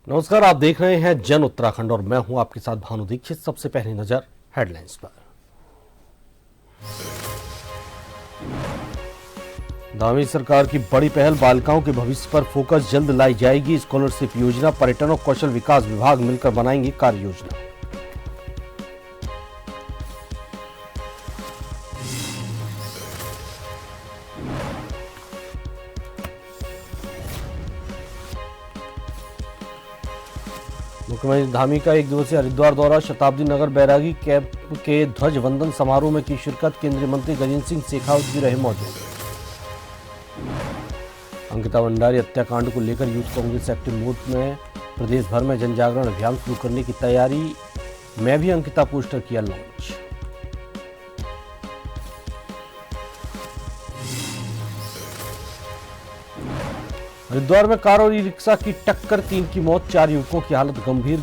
नमस्कार, आप देख रहे हैं जन उत्तराखंड और मैं हूं आपके साथ भानु दीक्षित। सबसे पहली नजर हेडलाइंस पर। धामी सरकार की बड़ी पहल, बालिकाओं के भविष्य पर फोकस, जल्द लाई जाएगी स्कॉलरशिप योजना। पर्यटन और कौशल विकास विभाग मिलकर बनाएंगे कार्य योजना। मुख्यमंत्री धामी का एक दिवसीय हरिद्वार दौरा, शताब्दी नगर बैरागी कैंप के ध्वज वंदन समारोह में की शिरकत। केंद्रीय मंत्री गजेंद्र सिंह शेखावत भी रहे मौजूद। अंकिता भंडारी हत्याकांड को लेकर यूथ कांग्रेस एक्टिव मोड में, प्रदेश भर में जन जागरण अभियान शुरू करने की तैयारी। मैं भी अंकिता पोस्टर किया लॉन्च। हरिद्वार में कार और ई रिक्शा की टक्कर, 3 की मौत, 4 युवकों की हालत गंभीर।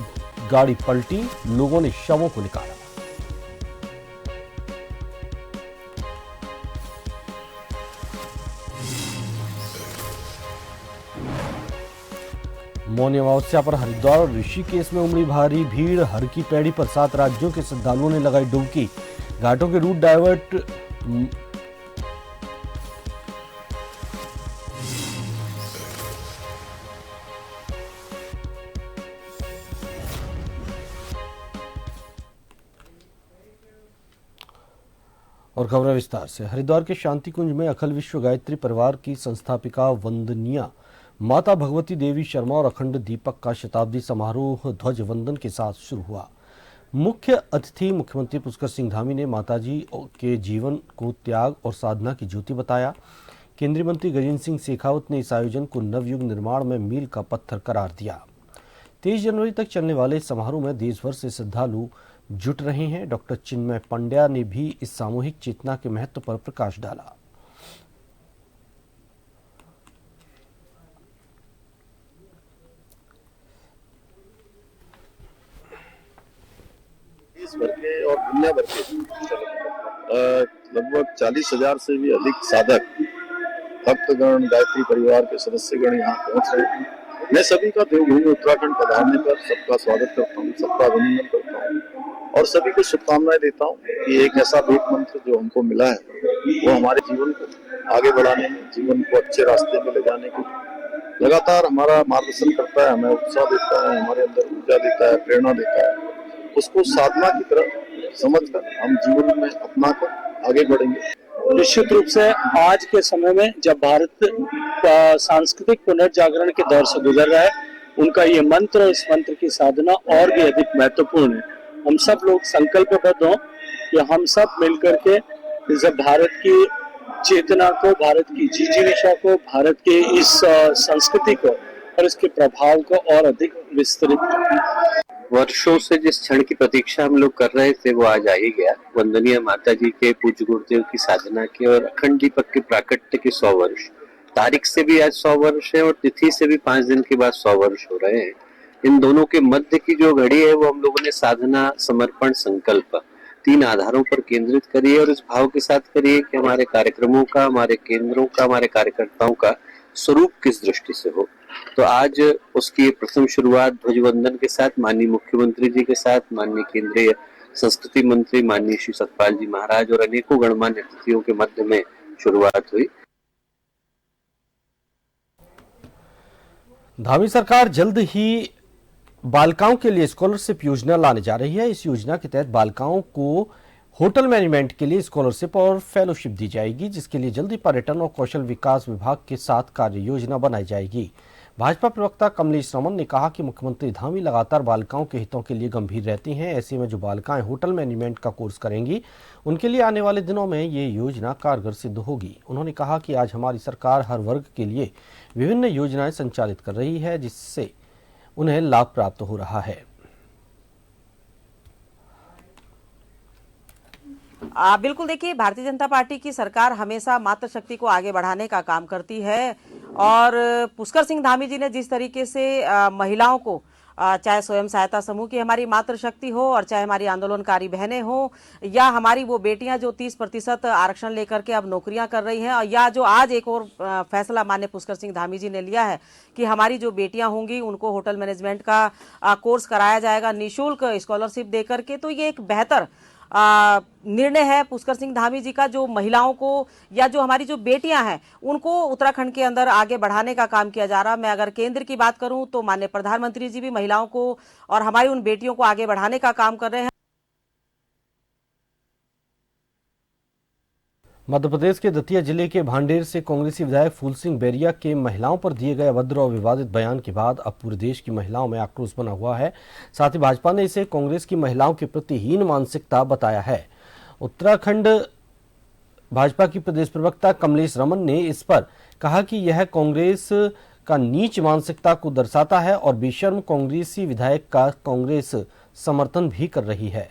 गाड़ी पलटी, लोगों ने शवों को निकाला। मौनी अमावस्या पर हरिद्वार और ऋषिकेश में उमड़ी भारी भीड़। हर की पैड़ी पर 7 राज्यों के श्रद्धालुओं ने लगाई डुबकी। घाटों के रूट डाइवर्ट। और खबरें विस्तार से। हरिद्वार के शांति कुंज में अखिल विश्व गायत्री परिवार की संस्थापिका वंदनीय माता भगवती देवी शर्मा और अखंड दीपक का शताब्दी समारोह ध्वज वंदन के साथ शुरू हुआ। मुख्य अतिथि मुख्यमंत्री पुष्कर सिंह धामी ने माताजी के जीवन को त्याग और साधना की ज्योति बताया। केंद्रीय मंत्री गजेंद्र सिंह शेखावत ने इस आयोजन को नवयुग निर्माण में मील का पत्थर करार दिया। 23 जनवरी तक चलने वाले इस समारोह में देश भर से श्रद्धालु जुट रहे हैं। डॉक्टर चिन्मय पंड्या ने भी इस सामूहिक चेतना के महत्व पर प्रकाश डाला। देश भर के और दुनिया भर के लगभग 40,000 से भी अधिक साधक भक्तगण, गायत्री परिवार के सदस्यगण यहाँ पहुंच रहे हैं। मैं सभी का देवभूमि उत्तराखंड पधारने पर सबका स्वागत करता हूँ, सबका अभिनंदन करता हूँ और सभी को शुभकामनाएं देता हूँ कि एक ऐसा वेद मंत्र जो हमको मिला है वो हमारे जीवन को आगे बढ़ाने में, जीवन को अच्छे रास्ते में ले जाने के लिए लगातार हमारा मार्गदर्शन करता है, हमें उत्साह देता है, हमारे अंदर ऊर्जा देता है, प्रेरणा देता है। उसको साधना की तरह समझकर हम जीवन में अपनाकर आगे बढ़ेंगे। निश्चित रूप से आज के समय में जब भारत सांस्कृतिक पुनर्जागरण के दौर से गुजर रहा है, उनका ये मंत्र और इस मंत्र की साधना और भी अधिक महत्वपूर्ण है। हम सब लोग संकल्पबद्ध हों कि हम सब मिलकर के जब भारत की चेतना को, भारत की जिजीविषा को, भारत के इस संस्कृति को और इसके प्रभाव को और अधिक विस्तृत करें। वर्षों से जिस क्षण की प्रतीक्षा हम लोग कर रहे थे वो आज आ ही गया। वंदनीय माता जी के पूज्य गुरुदेव की साधना के और अखंड दीपक के प्राकट्य के 100 वर्ष, तारीख से भी आज 100 वर्ष है और तिथि से भी 5 दिन के बाद 100 वर्ष हो रहे हैं। इन दोनों के मध्य की जो घड़ी है वो हम लोगों ने साधना, समर्पण, संकल्प 3 आधारों पर केंद्रित करी है और इस भाव के साथ करिए कि हमारे कार्यक्रमों का, हमारे केंद्रों का, हमारे कार्यकर्ताओं का स्वरूप किस दृष्टि से हो। तो आज उसकी प्रथम शुरुआत ध्वजवंदन के साथ माननीय मुख्यमंत्री जी के साथ, माननीय केंद्रीय संस्कृति मंत्री माननीय श्री सतपाल जी महाराज और अनेकों गणमान्य अतिथियों के मध्य में शुरुआत हुई। धामी सरकार जल्द ही बालिकाओं के लिए स्कॉलरशिप योजना लाने जा रही है। इस योजना के तहत बालिकाओं को होटल मैनेजमेंट के लिए स्कॉलरशिप और फेलोशिप दी जाएगी, जिसके लिए जल्दी पर्यटन और कौशल विकास विभाग के साथ कार्य योजना बनाई जाएगी। भाजपा प्रवक्ता कमलेश रमन ने कहा कि मुख्यमंत्री धामी लगातार बालिकाओं के हितों के लिए गंभीर रहती हैं। ऐसे में जो बालिकाएं होटल मैनेजमेंट का कोर्स करेंगी, उनके लिए आने वाले दिनों में ये योजना कारगर सिद्ध होगी। उन्होंने कहा कि आज हमारी सरकार हर वर्ग के लिए विभिन्न योजनाएं संचालित कर रही है, जिससे उन्हें लाभ प्राप्त हो रहा है। बिल्कुल, देखिए, भारतीय जनता पार्टी की सरकार हमेशा मातृशक्ति को आगे बढ़ाने का काम करती है और पुष्कर सिंह धामी जी ने जिस तरीके से महिलाओं को चाहे स्वयं सहायता समूह की हमारी मातृशक्ति हो और चाहे हमारी आंदोलनकारी बहनें हो या हमारी वो बेटियां जो 30% आरक्षण लेकर के अब नौकरियां कर रही हैं, और या जो आज एक और फैसला माननीय पुष्कर सिंह धामी जी ने लिया है कि हमारी जो बेटियां होंगी उनको होटल मैनेजमेंट का कोर्स कराया जाएगा निःशुल्क स्कॉलरशिप देकर के। तो ये एक बेहतर निर्णय है पुष्कर सिंह धामी जी का, जो महिलाओं को या जो हमारी जो बेटियां हैं उनको उत्तराखंड के अंदर आगे बढ़ाने का काम किया जा रहा है। मैं अगर केंद्र की बात करूं तो माननीय प्रधानमंत्री जी भी महिलाओं को और हमारी उन बेटियों को आगे बढ़ाने का काम कर रहे हैं। मध्य प्रदेश के दतिया जिले के भांडेर से कांग्रेसी विधायक फूल सिंह बैरिया के महिलाओं पर दिए गए अभद्र और विवादित बयान के बाद अब पूरे देश की महिलाओं में आक्रोश बना हुआ है। साथ ही भाजपा ने इसे कांग्रेस की महिलाओं के प्रति हीन मानसिकता बताया है। उत्तराखंड भाजपा की प्रदेश प्रवक्ता कमलेश रमन ने इस पर कहा कि यह कांग्रेस का नीच मानसिकता को दर्शाता है और बेशर्म कांग्रेसी विधायक का कांग्रेस समर्थन भी कर रही है।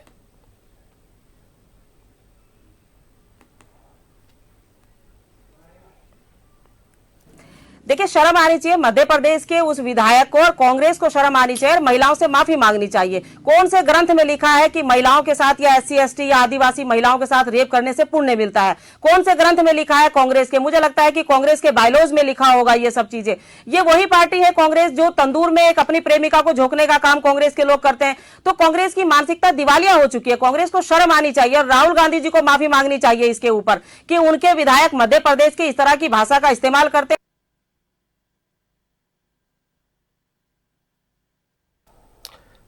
देखिए, शर्म आनी चाहिए मध्य प्रदेश के उस विधायक को और कांग्रेस को शर्म आनी चाहिए और महिलाओं से माफी मांगनी चाहिए। कौन से ग्रंथ में लिखा है कि महिलाओं के साथ या SC ST या आदिवासी महिलाओं के साथ रेप करने से पुण्य मिलता है? कौन से ग्रंथ में लिखा है कांग्रेस के? मुझे लगता है कि कांग्रेस के बायलॉज में लिखा होगा ये सब चीजें। ये वही पार्टी है कांग्रेस जो तंदूर में एक अपनी प्रेमिका को झोंकने का काम कांग्रेस के लोग करते हैं। तो कांग्रेस की मानसिकता दिवालिया हो चुकी है। कांग्रेस को शर्म आनी चाहिए और राहुल गांधी जी को माफी मांगनी चाहिए इसके ऊपर कि उनके विधायक मध्य प्रदेश की इस तरह की भाषा का इस्तेमाल करते।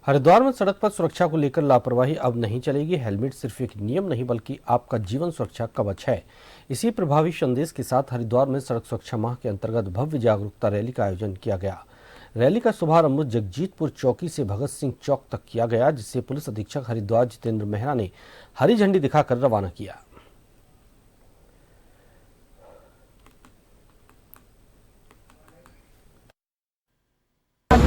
हरिद्वार में सड़क पर सुरक्षा को लेकर लापरवाही अब नहीं चलेगी। हेलमेट सिर्फ एक नियम नहीं बल्कि आपका जीवन सुरक्षा कवच है। इसी प्रभावी संदेश के साथ हरिद्वार में सड़क सुरक्षा माह के अंतर्गत भव्य जागरूकता रैली का आयोजन किया गया। रैली का शुभारंभ जगजीतपुर चौकी से भगत सिंह चौक तक किया गया, जिसे पुलिस अधीक्षक हरिद्वार जितेंद्र मेहरा ने हरी झंडी दिखाकर रवाना किया।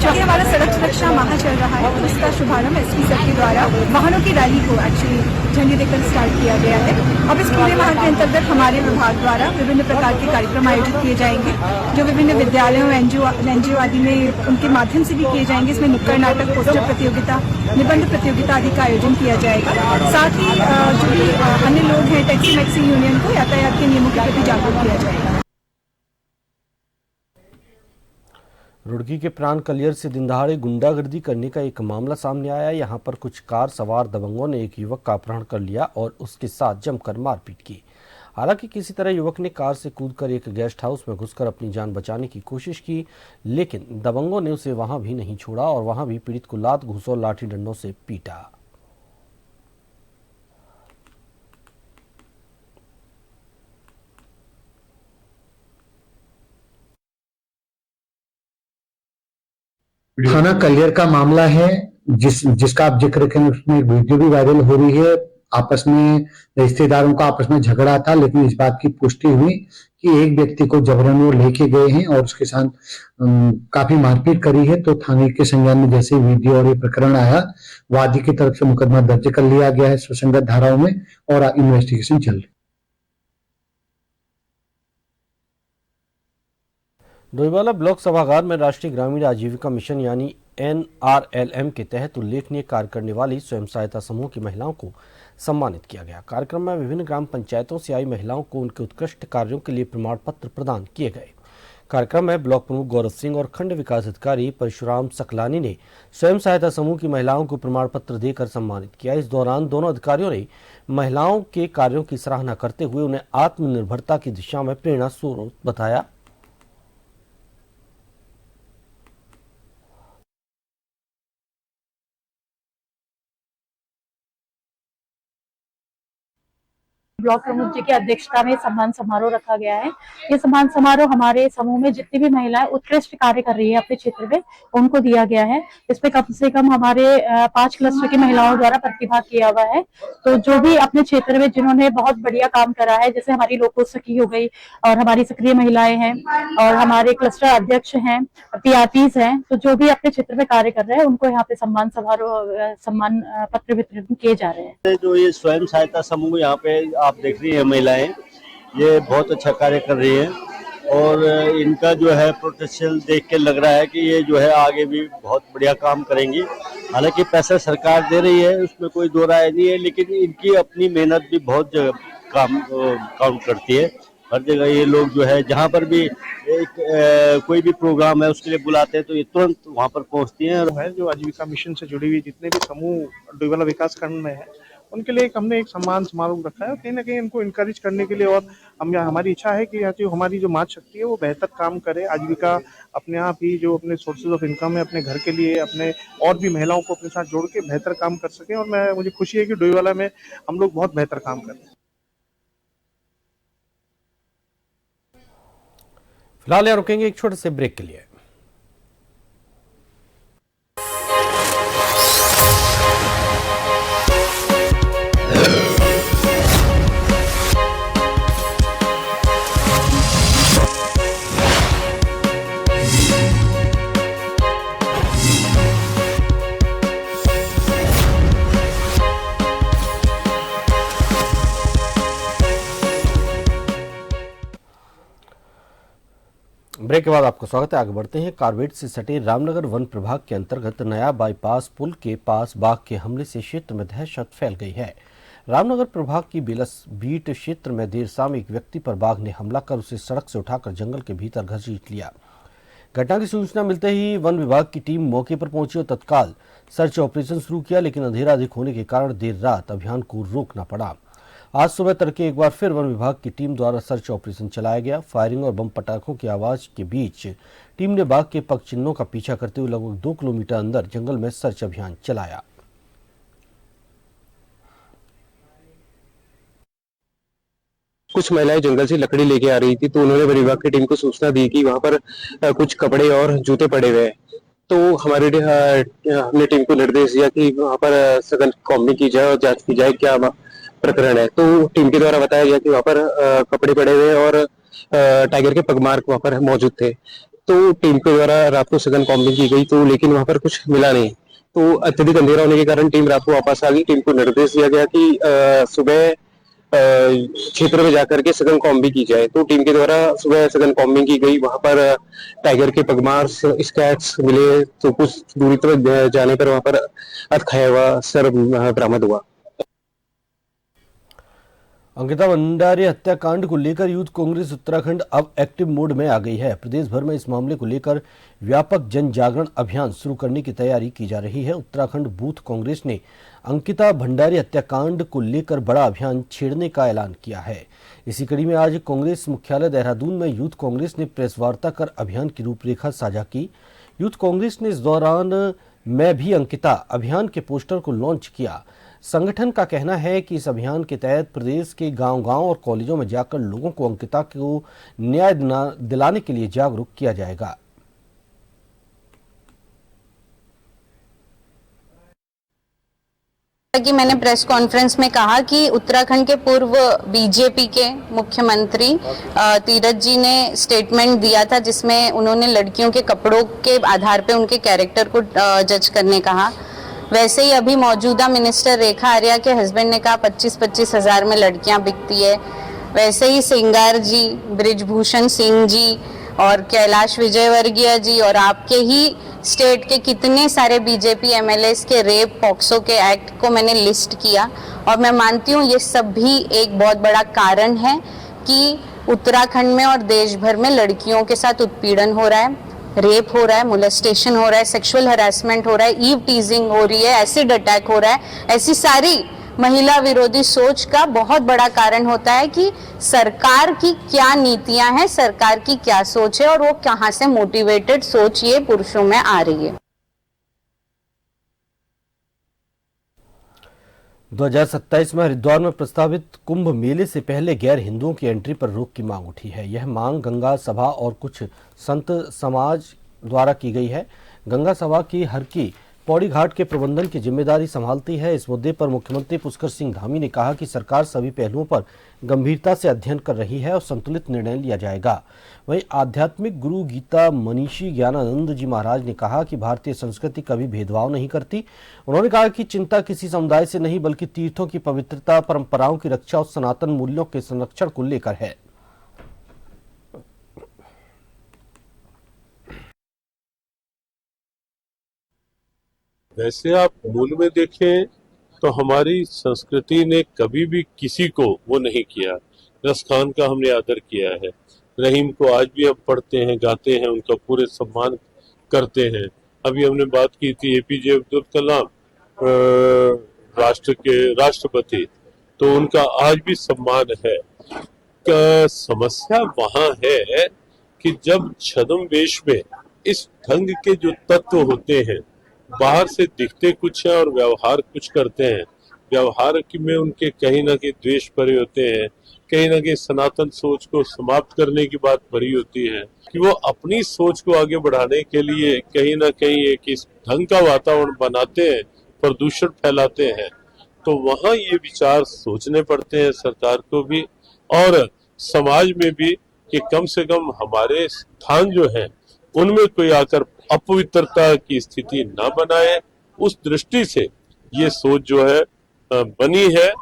ये हमारा सड़क सुरक्षा माह चल रहा है, उसका शुभारंभ SP सर के द्वारा वाहनों की रैली को एक्चुअली झंडी देकर स्टार्ट किया गया है। अब इस पूरे माह के अंतर्गत हमारे विभाग द्वारा विभिन्न प्रकार के कार्यक्रम आयोजित किए जाएंगे, जो विभिन्न विद्यालयों NGO आदि में उनके माध्यम से भी किए जाएंगे। इसमें नुक्कड़ नाटक, पोस्टर प्रतियोगिता, निबंध प्रतियोगिता आदि का आयोजन किया जाएगा। साथ ही जो भी अन्य लोग हैं, टैक्सी मैक्सी यूनियन को यातायात के नियमों के प्रति जागरूक किया जाएगा। रुड़की के प्राण कलियर से दिन दहाड़े गुंडागर्दी करने का एक मामला सामने आया। यहां पर कुछ कार सवार दबंगों ने एक युवक का अपहरण कर लिया और उसके साथ जमकर मारपीट की। हालांकि किसी तरह युवक ने कार से कूदकर एक गेस्ट हाउस में घुसकर अपनी जान बचाने की कोशिश की, लेकिन दबंगों ने उसे वहां भी नहीं छोड़ा और वहां भी पीड़ित को लात, घूंसों और लाठी डंडों से पीटा। थाना कलियर का मामला है, जिसका आप जिक्र करें, उसमें एक वीडियो भी वायरल हो रही है। आपस में रिश्तेदारों का आपस में झगड़ा था, लेकिन इस बात की पुष्टि हुई कि एक व्यक्ति को जबरन वो लेके गए हैं और उसके साथ काफी मारपीट करी है। तो थाने के संज्ञान में जैसे वीडियो और ये प्रकरण आया, वादी की तरफ से मुकदमा दर्ज कर लिया गया है सुसंगत धाराओं में और इन्वेस्टिगेशन चल रही। डोईवाला ब्लॉक सभागार में राष्ट्रीय ग्रामीण आजीविका मिशन यानी NRLM के तहत उल्लेखनीय कार्य करने वाली स्वयं सहायता समूह की महिलाओं को सम्मानित किया गया। कार्यक्रम में विभिन्न ग्राम पंचायतों से आई महिलाओं को उनके उत्कृष्ट कार्यों के लिए प्रमाण पत्र प्रदान किए गए। कार्यक्रम में ब्लॉक प्रमुख गौरव सिंह और खंड विकास अधिकारी परशुराम सकलानी ने स्वयं सहायता समूह की महिलाओं को प्रमाण पत्र देकर सम्मानित किया। इस दौरान दोनों अधिकारियों ने महिलाओं के कार्यों की सराहना करते हुए उन्हें आत्मनिर्भरता की दिशा में प्रेरणा स्रोत बताया। ब्लॉक प्रमुख जी की अध्यक्षता में सम्मान समारोह रखा गया है। ये सम्मान समारोह हमारे समूह में जितनी भी महिलाएं उत्कृष्ट कार्य कर रही है अपने क्षेत्र में, उनको दिया गया है। इसमें कम से कम हमारे 5 क्लस्टर की महिलाओं द्वारा प्रतिभाग किया हुआ है। तो जो भी अपने क्षेत्र में जिन्होंने बहुत बढ़िया काम करा है, जैसे हमारी लोको सखी हो गई और हमारी सक्रिय महिलाएं हैं और हमारे क्लस्टर अध्यक्ष हैं, PRPs हैं, तो जो भी अपने क्षेत्र में कार्य कर रहे हैं उनको यहाँ पे सम्मान पत्र वितरण किए जा रहे हैं। जो ये स्वयं सहायता समूह यहाँ पे आप देख रही है महिलाएं, ये बहुत अच्छा कार्य कर रही हैं और इनका जो है पोटेंशियल देख के लग रहा है कि ये जो है आगे भी बहुत बढ़िया काम करेंगी। हालांकि पैसा सरकार दे रही है, उसमें कोई दो राय नहीं है, लेकिन इनकी अपनी मेहनत भी बहुत काउंट करती है। हर जगह ये लोग जो है जहाँ पर भी कोई भी प्रोग्राम है उसके लिए बुलाते हैं तो ये तुरंत वहाँ पर पहुँचती हैं। जो आजीविका मिशन से जुड़ी हुई जितने भी समूह डोईवाला विकास खंड में है उनके लिए हमने एक सम्मान समारोह रखा है, कहीं ना कहीं इनको इनकरेज करने के लिए। और हमारी इच्छा है कि जो हमारी जो मातृ शक्ति है वो बेहतर काम करे, आजीविका अपने आप ही जो अपने सोर्सेज ऑफ इनकम है अपने घर के लिए, अपने और भी महिलाओं को अपने साथ जोड़ के बेहतर काम कर सके। और मुझे खुशी है कि डोईवाला में हम लोग बहुत बेहतर काम कर रहे हैं। फिलहाल यहाँ रुकेंगे एक छोटे से ब्रेक के लिए। ब्रेक के बाद आपका स्वागत है। आगे बढ़ते हैं। कारवेट से सटे रामनगर वन प्रभाग के अंतर्गत नया बाईपास पुल के पास बाघ के हमले से क्षेत्र में दहशत फैल गई है। रामनगर प्रभाग की बेलस बीट क्षेत्र में देर शाम एक व्यक्ति पर बाघ ने हमला कर उसे सड़क से उठाकर जंगल के भीतर घसीट लिया। घटना की सूचना मिलते ही वन विभाग की टीम मौके पर पहुंची और तत्काल सर्च ऑपरेशन शुरू किया, लेकिन अंधेरा अधिक होने के कारण देर रात अभियान को रोकना पड़ा। आज सुबह तड़के एक बार फिर वन विभाग की टीम द्वारा सर्च ऑपरेशन चलाया गया। फायरिंग और बम पटाखों की आवाज के बीच टीम ने बाघ के पग चिन्हों का पीछा करते हुए लगभग 2 किलोमीटर अंदर जंगल में सर्च अभियान चलाया। कुछ महिलाएं जंगल से लकड़ी लेके आ रही थी तो उन्होंने वन विभाग की टीम को सूचना दी कि वहां पर कुछ कपड़े और जूते पड़े हुए हैं। तो हमने टीम को निर्देश दिया कि वहां पर सघन कॉम्बिंग की जाए और जांच की जाए क्या प्रकरण है। तो टीम के द्वारा बताया गया कि वहां पर कपड़े पड़े हुए और टाइगर के पगमार्क वहां पर मौजूद थे। तो टीम के द्वारा रात को सघन कॉम्बिंग की गई तो लेकिन वहां पर कुछ मिला नहीं। तो अत्यधिक अंधेरा होने के कारण टीम रात को वापस आ गई। टीम को निर्देश दिया गया कि सुबह क्षेत्र में जाकर के सघन कॉम्बिंग की जाए। तो टीम के द्वारा सुबह सघन कॉम्बिंग की गई। वहां पर टाइगर के पगमार्क स्केच मिले तो कुछ दूरी तक जाने पर वहां पर अधखाया हुआ सर बरामद हुआ। अंकिता भंडारी हत्याकांड को लेकर यूथ कांग्रेस उत्तराखंड अब एक्टिव मोड में आ गई है। प्रदेश भर में इस मामले को लेकर व्यापक जन जागरण अभियान शुरू करने की तैयारी की जा रही है। उत्तराखंड बूथ कांग्रेस ने अंकिता भंडारी हत्याकांड को लेकर बड़ा अभियान छेड़ने का ऐलान किया है। इसी कड़ी में आज कांग्रेस मुख्यालय देहरादून में यूथ कांग्रेस ने प्रेस वार्ता कर अभियान की रूपरेखा साझा की। यूथ कांग्रेस ने इस दौरान मैं भी अंकिता अभियान के पोस्टर को लॉन्च किया। संगठन का कहना है कि इस अभियान के तहत प्रदेश के गांव-गांव और कॉलेजों में जाकर लोगों को अंकिता को न्याय दिलाने के लिए जागरूक किया जाएगा। कि मैंने प्रेस कॉन्फ्रेंस में कहा कि उत्तराखंड के पूर्व बीजेपी के मुख्यमंत्री तीरथ जी ने स्टेटमेंट दिया था जिसमें उन्होंने लड़कियों के कपड़ों के आधार पे उनके कैरेक्टर को जज करने कहा। वैसे ही अभी मौजूदा मिनिस्टर रेखा आर्या के हस्बैंड ने कहा 25-25 हजार में लड़कियां बिकती है। वैसे ही सिंगार जी, ब्रिजभूषण सिंह जी और कैलाश विजयवर्गीय जी और आपके ही स्टेट के कितने सारे बीजेपी एमएलएस के रेप पॉक्सो के एक्ट को मैंने लिस्ट किया। और मैं मानती हूँ ये सब भी एक बहुत बड़ा कारण है कि उत्तराखंड में और देश भर में लड़कियों के साथ उत्पीड़न हो रहा है, रेप हो रहा है, मोलेस्टेशन हो रहा है, सेक्सुअल हरासमेंट हो रहा है, ईव टीजिंग हो रही है, एसिड अटैक हो रहा है। ऐसी सारी महिला विरोधी सोच का बहुत बड़ा कारण होता है कि सरकार की क्या नीतियां हैं, सरकार की क्या सोच है और वो कहां से मोटिवेटेड सोच ये पुरुषों में आ रही है। 2027 में हरिद्वार में प्रस्तावित कुंभ मेले से पहले गैर हिंदुओं की एंट्री पर रोक की मांग उठी है। यह मांग गंगा सभा और कुछ संत समाज द्वारा की गई है। गंगा सभा की हर की पौड़ी घाट के प्रबंधन की जिम्मेदारी संभालती है। इस मुद्दे पर मुख्यमंत्री पुष्कर सिंह धामी ने कहा कि सरकार सभी पहलुओं पर गंभीरता से अध्ययन कर रही है और संतुलित निर्णय लिया जाएगा। वहीं आध्यात्मिक गुरु गीता मनीषी ज्ञानानंद जी महाराज ने कहा कि भारतीय संस्कृति कभी भेदभाव नहीं करती। उन्होंने कहा कि चिंता किसी समुदाय से नहीं बल्कि तीर्थों की पवित्रता, परंपराओं की रक्षा और सनातन मूल्यों के संरक्षण को लेकर है। वैसे आप मूल में देखें तो हमारी संस्कृति ने कभी भी किसी को वो नहीं किया। रस खान का हमने आदर किया है, रहीम को आज भी हम पढ़ते हैं, गाते हैं, उनका पूरे सम्मान करते हैं। अभी हमने बात की थी एपीजे अब्दुल कलाम राष्ट्र के राष्ट्रपति, तो उनका आज भी सम्मान है। समस्या वहां है कि जब छद्मवेश में इस ढंग के जो तत्व होते हैं, बाहर से दिखते कुछ है और व्यवहार कुछ करते हैं। व्यवहार में उनके कहीं ना कहीं द्वेष भरे होते हैं, कहीं ना कहीं सनातन सोच को समाप्त करने की बात भरी होती है कि वो अपनी सोच को आगे बढ़ाने के लिए कहीं ना कहीं एक इस ढंग का वातावरण बनाते हैं, प्रदूषण फैलाते हैं। तो वहां ये विचार सोचने पड़ते हैं सरकार को भी और समाज में भी कि कम से कम हमारे स्थान जो है उनमें कोई आकर अपवित्रता की स्थिति न बनाए। उस दृष्टि से ये सोच जो है बनी है।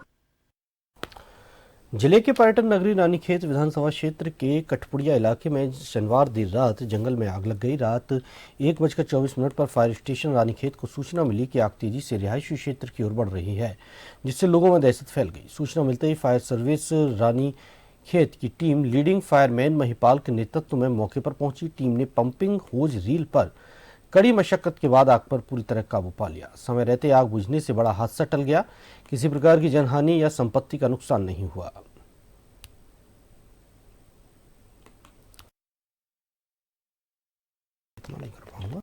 जिले के पर्यटन नगरी रानीखेत विधानसभा क्षेत्र के कठपुड़िया इलाके में शनिवार देर रात जंगल में आग लग गई। रात 1:24 पर फायर स्टेशन रानीखेत को सूचना मिली कि आग तेजी से रिहायशी क्षेत्र की ओर बढ़ रही है, जिससे लोगों में दहशत फैल गई। सूचना मिलते ही फायर सर्विस रानीखेत की टीम लीडिंग फायरमैन महिपाल के नेतृत्व में मौके पर पहुंची। टीम ने पंपिंग होज रील पर कड़ी मशक्कत के बाद आग पर पूरी तरह काबू पा लिया। समय रहते आग बुझने से बड़ा हादसा टल गया। किसी प्रकार की जनहानि या संपत्ति का नुकसान नहीं हुआ। नहीं कर पाऊंगा।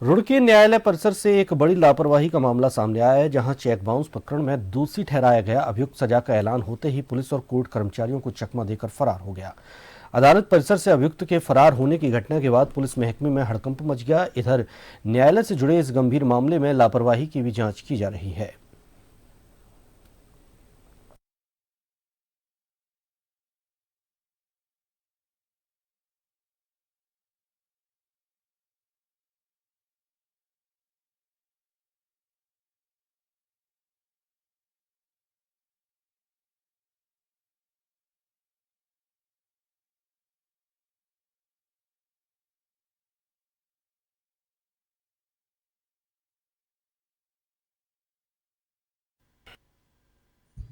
रुड़की न्यायालय परिसर से एक बड़ी लापरवाही का मामला सामने आया है, जहां चेक बाउंस प्रकरण में दोषी ठहराया गया अभियुक्त सजा का ऐलान होते ही पुलिस और कोर्ट कर्मचारियों को चकमा देकर फरार हो गया। अदालत परिसर से अभियुक्त के फरार होने की घटना के बाद पुलिस महकमे में हड़कंप मच गया। इधर न्यायालय से जुड़े इस गंभीर मामले में लापरवाही की भी जांच की जा रही है।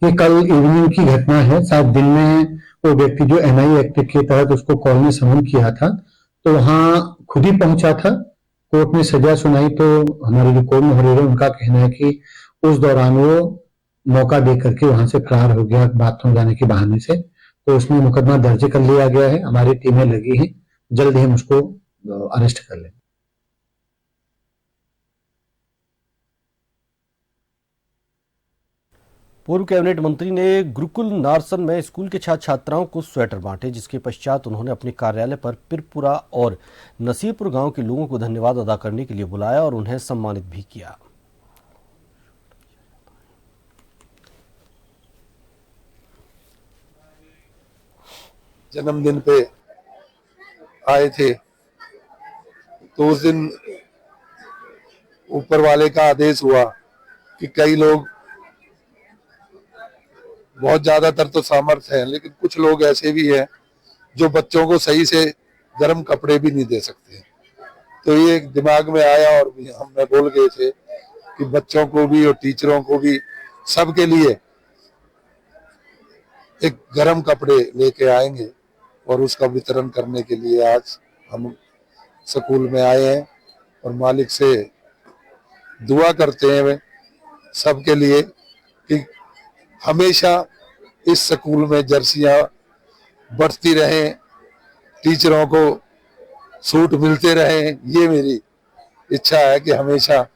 ये कल इवनिंग की घटना है। शायद दिन में वो व्यक्ति जो एनआई एक्ट के तहत उसको कॉल में समन किया था, तो वहां खुद ही पहुंचा था। कोर्ट ने सजा सुनाई तो हमारे जो कोर्ट में उनका कहना है कि उस दौरान वो मौका दे करके वहां से फरार हो गया बाथरूम जाने के बहाने से। तो उसमें मुकदमा दर्ज कर लिया गया है। हमारी टीमें लगी हैं, जल्द ही हम उसको अरेस्ट कर लेंगे। पूर्व कैबिनेट मंत्री ने गुरुकुल नारसन में स्कूल के छात्र छात्राओं को स्वेटर बांटे, जिसके पश्चात उन्होंने अपने कार्यालय पर पिरपुरा और नसीरपुर गांव के लोगों को धन्यवाद अदा करने के लिए बुलाया और उन्हें सम्मानित भी किया। जन्मदिन पे आए थे तो उस दिन ऊपर वाले का आदेश हुआ कि कई लोग, बहुत ज्यादातर तो सामर्थ्य है, लेकिन कुछ लोग ऐसे भी हैं जो बच्चों को सही से गर्म कपड़े भी नहीं दे सकते। तो ये दिमाग में आया और हम बोल गए थे कि बच्चों को भी और टीचरों को भी, सबके लिए एक गर्म कपड़े लेके आएंगे और उसका वितरण करने के लिए आज हम स्कूल में आए हैं और मालिक से दुआ करते हैं सबके लिए कि हमेशा इस स्कूल में जर्सियां बढ़ती रहें, टीचरों को सूट मिलते रहें। ये मेरी इच्छा है कि हमेशा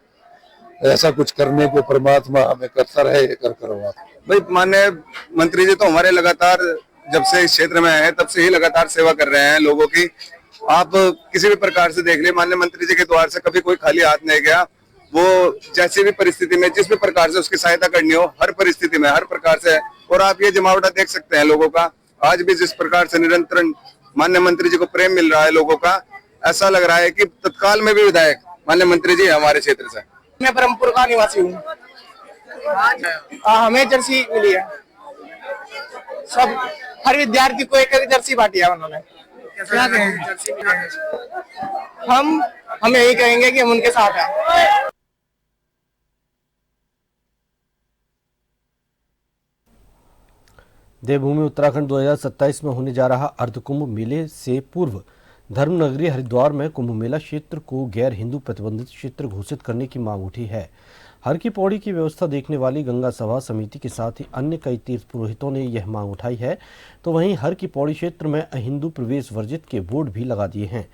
ऐसा कुछ करने को परमात्मा हमें करता रहे, कर करवा। भाई माननीय मंत्री जी तो हमारे लगातार जब से इस क्षेत्र में आए तब से ही लगातार सेवा कर रहे हैं लोगों की। आप किसी भी प्रकार से देख ले, माननीय मंत्री जी के द्वार से कभी कोई खाली हाथ नहीं गया। वो जैसी भी परिस्थिति में जिस भी प्रकार से उसकी सहायता करनी हो, हर परिस्थिति में हर प्रकार से। और आप ये जमावड़ा देख सकते हैं लोगों का, आज भी जिस प्रकार से निरंतर माननीय मंत्री जी को प्रेम मिल रहा है लोगों का, ऐसा लग रहा है कि तत्काल में भी विधायक माननीय मंत्री जी हमारे क्षेत्र से। मैं ब्रह्मपुर का निवासी हूँ। हमें जर्सी मिली है, सब हर विद्यार्थी को एक जर्सी बांटी है उन्होंने। क्या कहेंगे? हम यही कहेंगे कि हम उनके साथ हैं। देवभूमि उत्तराखंड 2027 में होने जा रहा अर्धकुंभ मेले से पूर्व धर्मनगरी हरिद्वार में कुंभ मेला क्षेत्र को गैर हिंदू प्रतिबंधित क्षेत्र घोषित करने की मांग उठी है। हर की पौड़ी की व्यवस्था देखने वाली गंगा सभा समिति के साथ ही अन्य कई तीर्थ पुरोहितों ने यह मांग उठाई है। तो वहीं हर की पौड़ी क्षेत्र में अहिंदू प्रवेश वर्जित के बोर्ड भी लगा दिए हैं,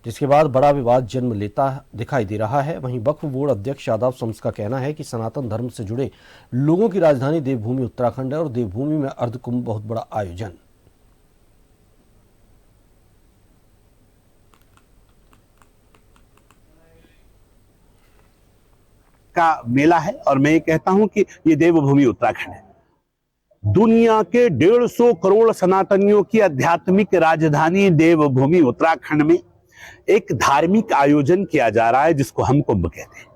जिसके बाद बड़ा विवाद जन्म लेता दिखाई दे रहा है। वहीं वक्फ बोर्ड अध्यक्ष शादाब शम्स का कहना है कि सनातन धर्म से जुड़े लोगों की राजधानी देवभूमि उत्तराखंड है और देवभूमि में अर्धकुंभ बहुत बड़ा आयोजन। का मेला है और मैं ये कहता हूं कि ये देवभूमि उत्तराखंड है। दुनिया के 150 करोड़ सनातनियों की आध्यात्मिक राजधानी देवभूमि उत्तराखंड में एक धार्मिक आयोजन किया जा रहा है जिसको हम कुंभ कहते हैं।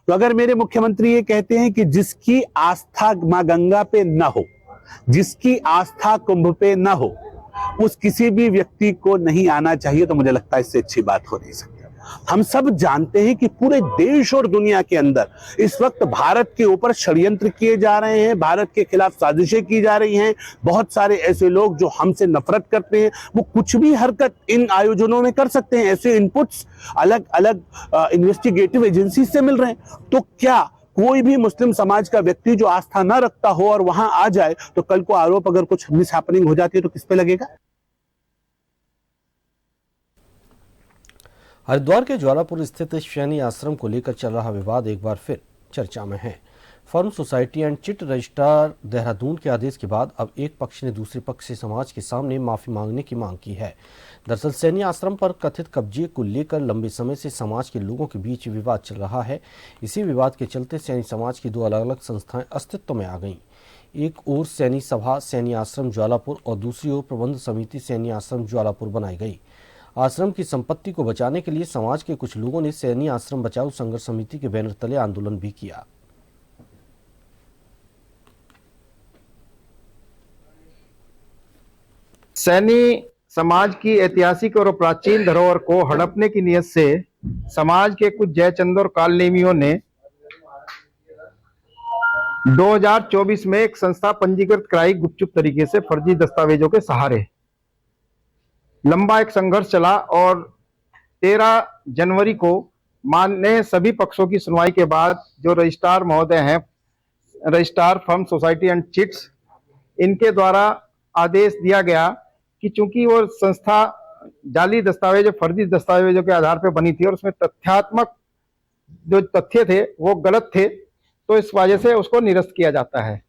तो अगर मेरे मुख्यमंत्री ये कहते हैं कि जिसकी आस्था मां गंगा पे न हो, जिसकी आस्था कुंभ पे न हो, उस किसी भी व्यक्ति को नहीं आना चाहिए, तो मुझे लगता है इससे अच्छी बात हो नहीं सकती। हम सब जानते हैं कि पूरे देश और दुनिया के अंदर इस वक्त भारत के ऊपर षड्यंत्र किए जा रहे हैं, भारत के खिलाफ साजिशें की जा रही हैं। बहुत सारे ऐसे लोग जो हमसे नफरत करते हैं वो कुछ भी हरकत इन आयोजनों में कर सकते हैं। ऐसे इनपुट्स अलग अलग इन्वेस्टिगेटिव एजेंसी से मिल रहे हैं। तो क्या कोई भी मुस्लिम समाज का व्यक्ति जो आस्था न रखता हो और वहां आ जाए तो कल को आरोप अगर कुछ मिस हैपनिंग हो जाती है तो किस पे लगेगा? हरिद्वार के ज्वालापुर स्थित सैनी आश्रम को लेकर चल रहा विवाद एक बार फिर चर्चा में है। Firm society and chit registrar Dehradun के आदेश के बाद अब एक पक्ष ने दूसरे पक्ष से समाज के सामने माफी मांगने की मांग की है। दरअसल सैनी आश्रम पर कथित कब्जे को लेकर लंबे समय से समाज के लोगों के बीच विवाद चल रहा है। इसी विवाद के चलते सैनी समाज की दो अलग अलग संस्थाएं अस्तित्व में आ गईं। एक ओर सैनी सभा सैनी आश्रम ज्वालापुर और दूसरी ओर प्रबंध समिति सैनी आश्रम ज्वालापुर बनाई गई। आश्रम की संपत्ति को बचाने के लिए समाज के कुछ लोगों ने सैनी आश्रम बचाओ संघर्ष समिति के बैनर तले आंदोलन भी किया। सैनी समाज की ऐतिहासिक और प्राचीन धरोहर को हड़पने की नीयत से समाज के कुछ जयचंद और कालनेमियों ने 2024 में एक संस्था पंजीकृत कराई, गुपचुप तरीके से फर्जी दस्तावेजों के सहारे। लंबा एक संघर्ष चला और 13 जनवरी को माननीय सभी पक्षों की सुनवाई के बाद जो रजिस्ट्रार महोदय हैं, registrar firm society and chits, इनके द्वारा आदेश दिया गया कि चूंकि वो संस्था जाली दस्तावेज, फर्जी दस्तावेजों के आधार पर बनी थी और उसमें तथ्यात्मक जो तथ्य थे वो गलत थे, तो इस वजह से उसको निरस्त किया जाता है।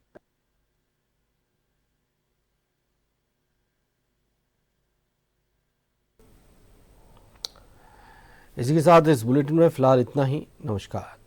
इसी के साथ इस बुलेटिन में फिलहाल इतना ही। नमस्कार।